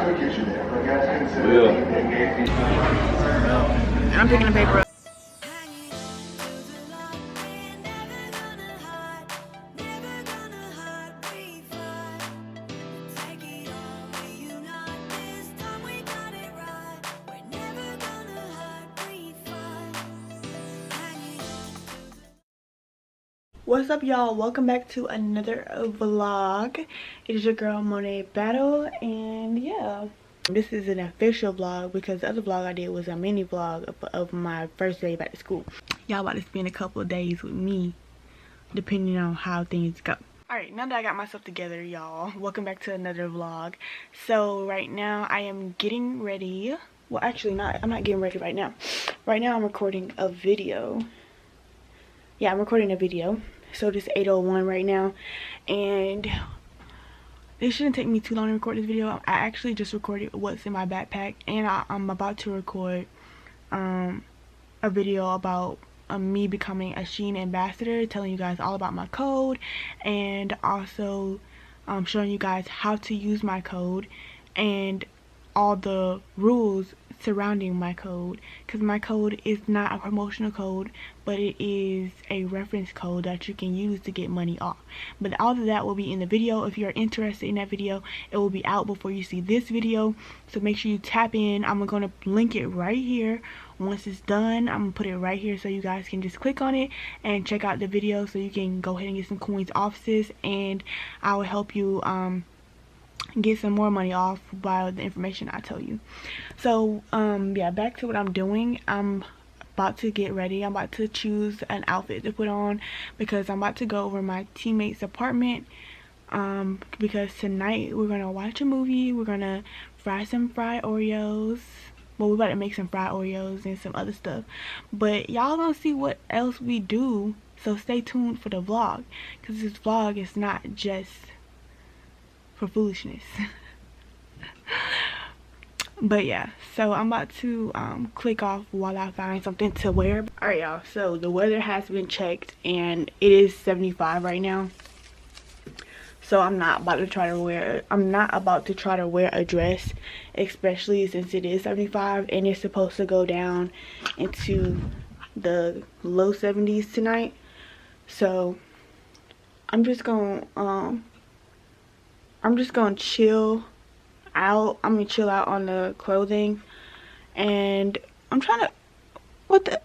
And I'm picking the paper up. What's up, y'all? Welcome back to another vlog. It is your girl Moena Battle, and yeah, this is an official vlog because the other vlog I did was a mini vlog of my first day back to school. Y'all about to spend a couple of days with me depending on how things go. Alright, now that I got myself together, y'all, welcome back to another vlog. So right now I am getting ready. Well, actually I'm not getting ready right now. Right now I'm recording a video. Yeah, I'm recording a video. So it's 8:01 right now, and it shouldn't take me too long to record this video. I actually just recorded what's in my backpack, and I'm about to record a video about me becoming a SHEIN ambassador, telling you guys all about my code, and also showing you guys how to use my code and all the rules surrounding my code, because my code is not a promotional code, but it is a reference code that you can use to get money off. But all of that will be in the video. If you're interested in that video, it will be out before you see this video, so make sure you tap in. I'm gonna link it right here. Once it's done, I'm gonna put it right here so you guys can just click on it and check out the video, so you can go ahead and get some coins off this, and I will help you get some more money off by the information I tell you. So yeah, back to what I'm doing. I'm about to get ready. I'm about to choose an outfit to put on because I'm about to go over my teammate's apartment, because tonight we're gonna watch a movie. We're gonna fry some fried Oreos. Well, we're about to make some fried Oreos and some other stuff, but y'all gonna see what else we do, so stay tuned for the vlog, because this vlog is not just for foolishness. But yeah, so I'm about to click off while I find something to wear. Alright, y'all, so the weather has been checked and it is 75 right now, so I'm not about to try to wear a dress, especially since it is 75 and it's supposed to go down into the low 70s tonight. So I'm just gonna chill out. I'm gonna chill out on the clothing, and I'm trying to,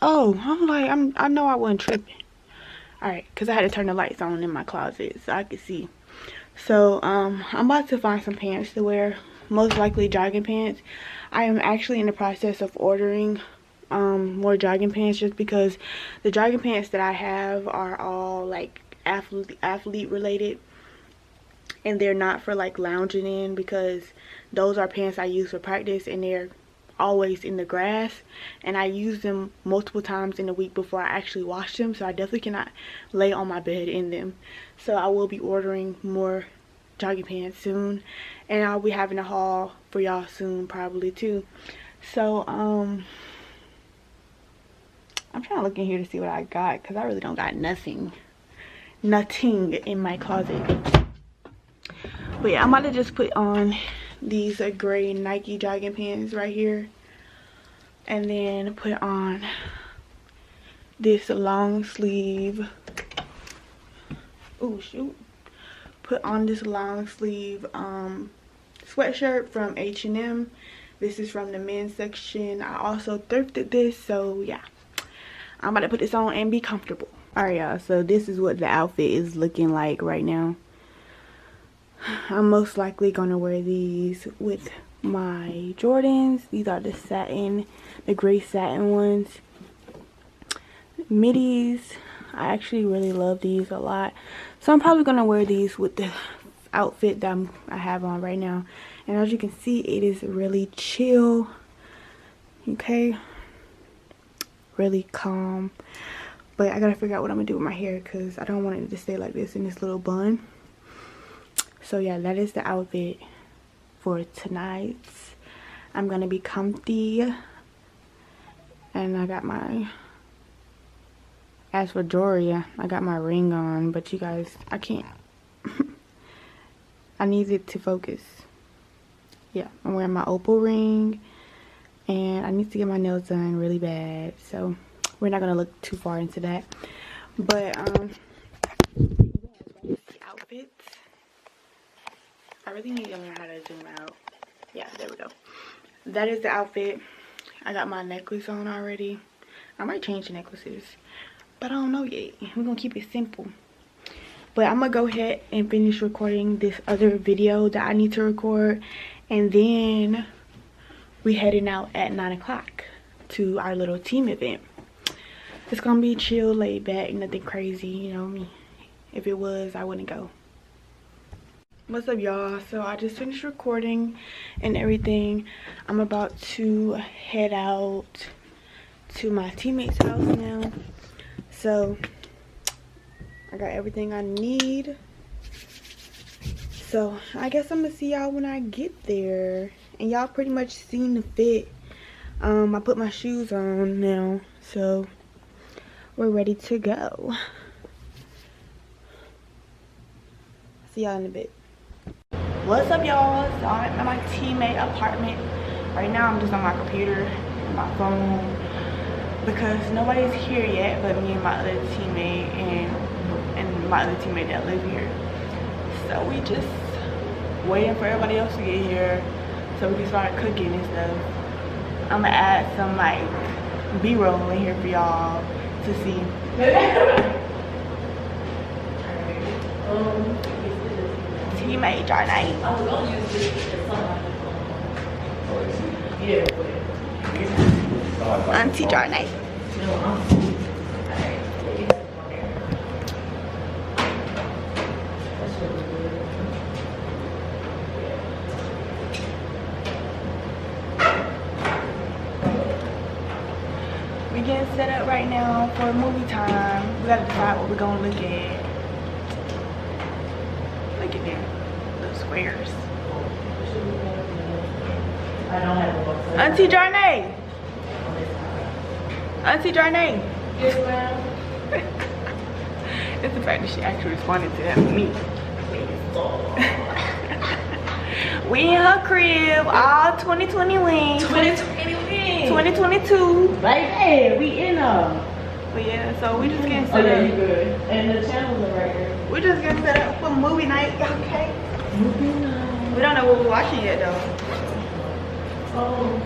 I know I wasn't tripping. Alright, because I had to turn the lights on in my closet so I could see. So I'm about to find some pants to wear, most likely jogging pants. I am actually in the process of ordering more jogging pants, just because the jogging pants that I have are all like athlete related, and they're not for like lounging in, because those are pants I use for practice and they're always in the grass, and I use them multiple times in the week before I actually wash them, so I definitely cannot lay on my bed in them. So I will be ordering more jogging pants soon, and I'll be having a haul for y'all soon probably too. So I'm trying to look in here to see what I got, because I really don't got nothing in my closet. But yeah, I'm about to just put on these gray Nike jogging pants right here, and then put on this long sleeve, put on this long sleeve sweatshirt from H&M. This is from the men's section. I also thrifted this, so yeah, I'm about to put this on and be comfortable. Alright, y'all, so this is what the outfit is looking like right now. I'm most likely gonna wear these with my Jordans. These are the gray satin ones. Middies. I actually really love these a lot, so I'm probably gonna wear these with the outfit that I have on right now. And as you can see, it is really chill. Okay, really calm. But I gotta figure out what I'm gonna do with my hair, because I don't want it to stay like this in this little bun. So yeah, that is the outfit for tonight. I'm gonna be comfy, and I got my, as for jewelry, I got my ring on, but you guys, I can't. I need it to focus. Yeah, I'm wearing my opal ring, and I need to get my nails done really bad, so we're not gonna look too far into that. But outfits. I really need to learn how to zoom out. Yeah, there we go. That is the outfit. I got my necklace on already. I might change the necklaces, but I don't know yet. We're gonna keep it simple. But I'm gonna go ahead and finish recording this other video that I need to record, and then we heading out at 9 o'clock to our little team event. It's gonna be chill, laid back, nothing crazy, you know me. If it was, I wouldn't go. What's up, y'all? So I just finished recording and everything. I'm about to head out to my teammate's house now. So I got everything I need. So I guess I'm gonna see y'all when I get there. And y'all pretty much seen the fit. I put my shoes on now, so we're ready to go. See y'all in a bit. What's up, y'all? So I'm at my teammate apartment. Right now I'm just on my computer and my phone because nobody's here yet but me and my other teammate and my other teammate that live here. So we just waiting for everybody else to get here so we can start cooking and stuff. I'm gonna add some like B-roll in here for y'all to see. Teammate Jarnay. Auntie Jarnay. We getting set up right now for movie time. We gotta decide what we're gonna look at. Look at them, little squares. I don't have a box. Auntie Jarnay. Auntie Jarnay. Yes, ma'am. It's the fact that she actually responded to that with me. We in her crib, all 2020 wings. 2020 wings. 2022. Baby, we in her. But yeah, so we just getting set up. You good. And the channels are right here. We're just getting set up for movie night, okay? Movie night. We don't know what we're watching yet though. Oh.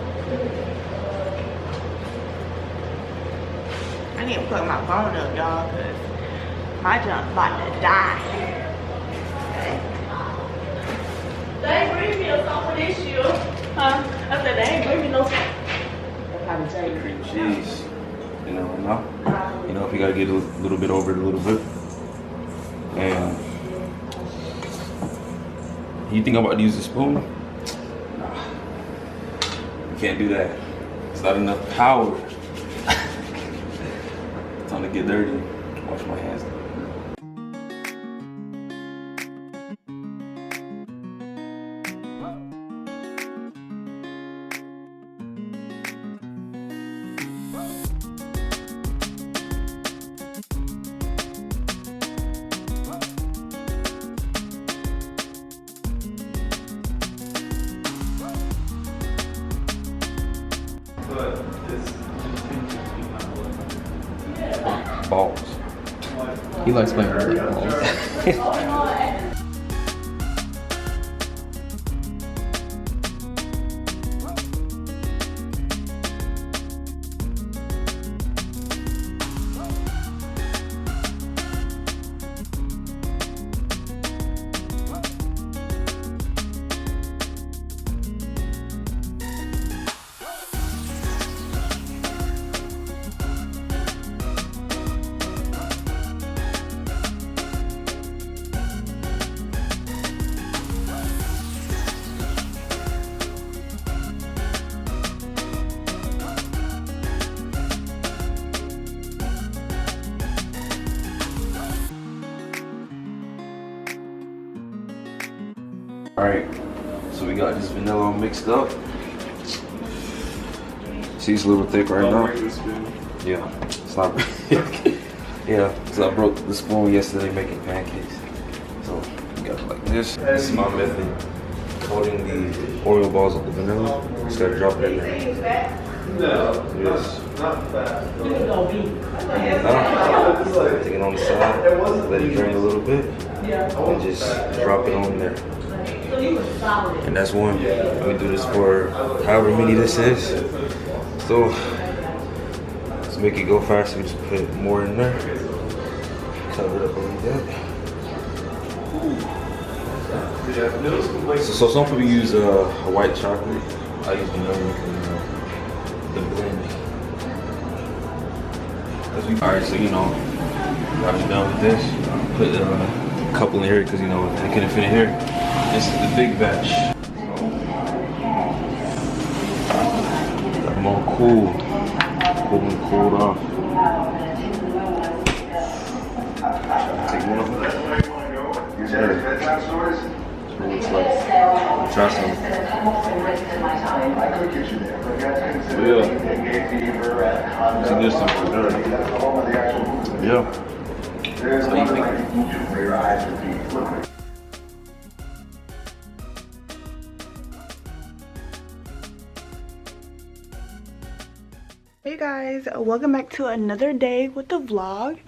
I need to plug my phone up, y'all, because my junk's about to die. They ain't bring me no song for this year. Huh? I said they ain't bring me no song. That's how to say Cream cheese. You know, if you gotta get a little bit over it a little bit. And you think I'm about to use a spoon? Nah. You can't do that. It's not enough power. Time to get dirty. Wash my hands. Balls. He likes playing with balls. Alright, so we got this vanilla mixed up. See, it's a little thick right now. Yeah, it's not. Yeah, because I broke the spoon yesterday making pancakes. So we got it like this. This is my method. coating the Oreo balls with the vanilla. Just gotta drop it in there. Yes. Take it on the side, let it drain a little bit, and just drop it on there. And that's one. We do this for however many this is. So, let's make it go faster. We just put more in there. Cover it up a little bit. So some people use white chocolate. I use vanilla because the blend. Alright, so you know, got me done with this. Put a couple in here because you know they couldn't fit in here. This is the big batch. Got them all cool. Cool and cooled off. Take one of them. Sure. Looks like. Try some. Yeah. So there's some for dinner. Yeah. So you think? Hey guys, welcome back to another day with the vlog.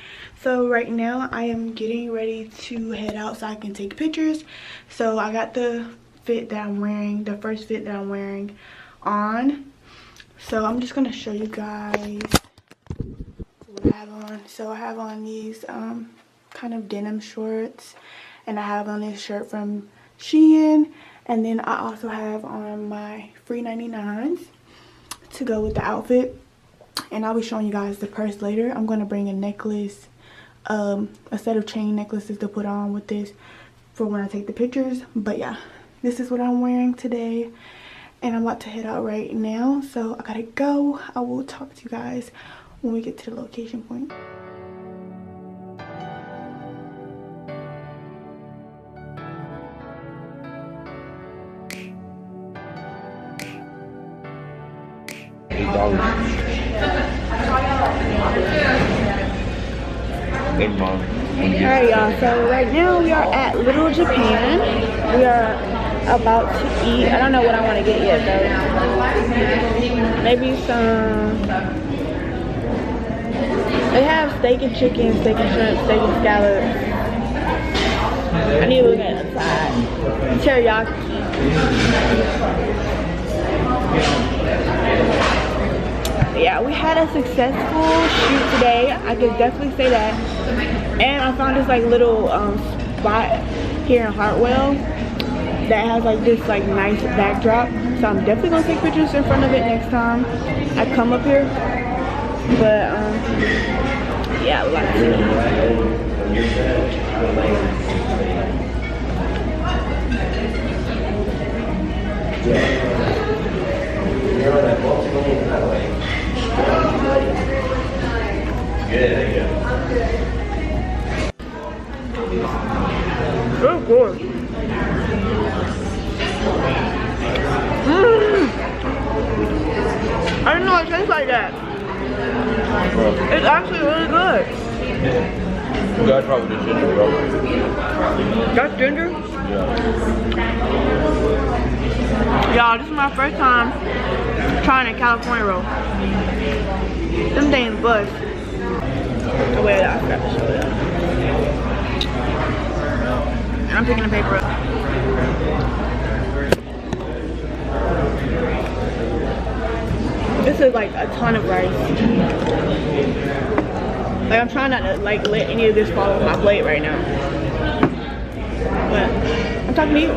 So right now I am getting ready to head out so I can take pictures. So I got the fit that I'm wearing, the first fit that I'm wearing on. So I'm just gonna show you guys what I have on. So I have on these kind of denim shorts, and I have on this shirt from SHEIN, and then I also have on my free 99s to go with the outfit. And I'll be showing you guys the purse later. I'm going to bring a necklace, a set of chain necklaces to put on with this for when I take the pictures. But yeah, this is what I'm wearing today, and I'm about to head out right now, so I gotta go. I will talk to you guys when we get to the location point. $8. Alright y'all, so right now we are at Little Japan. We are about to eat. I don't know what I want to get yet though. Maybe some, they have steak and chicken, steak and shrimp, steak and scallops. I need to look at the side. Teriyaki. Yeah, we had a successful shoot today. I could definitely say that. And I found this like little spot here in Hartwell that has like this like nice backdrop. So I'm definitely gonna take pictures in front of it next time I come up here. But yeah, lots of oh, good. I didn't know it tastes like that. It's actually really good. You gotta try with the ginger, bro. That's ginger? Yeah. Y'all, this is my first time trying a California roll. Them things bust. Oh wait, I forgot to show you. And I'm picking the paper up. This is like a ton of rice. Like I'm trying not to like let any of this fall off my plate right now. But I'm talking to you.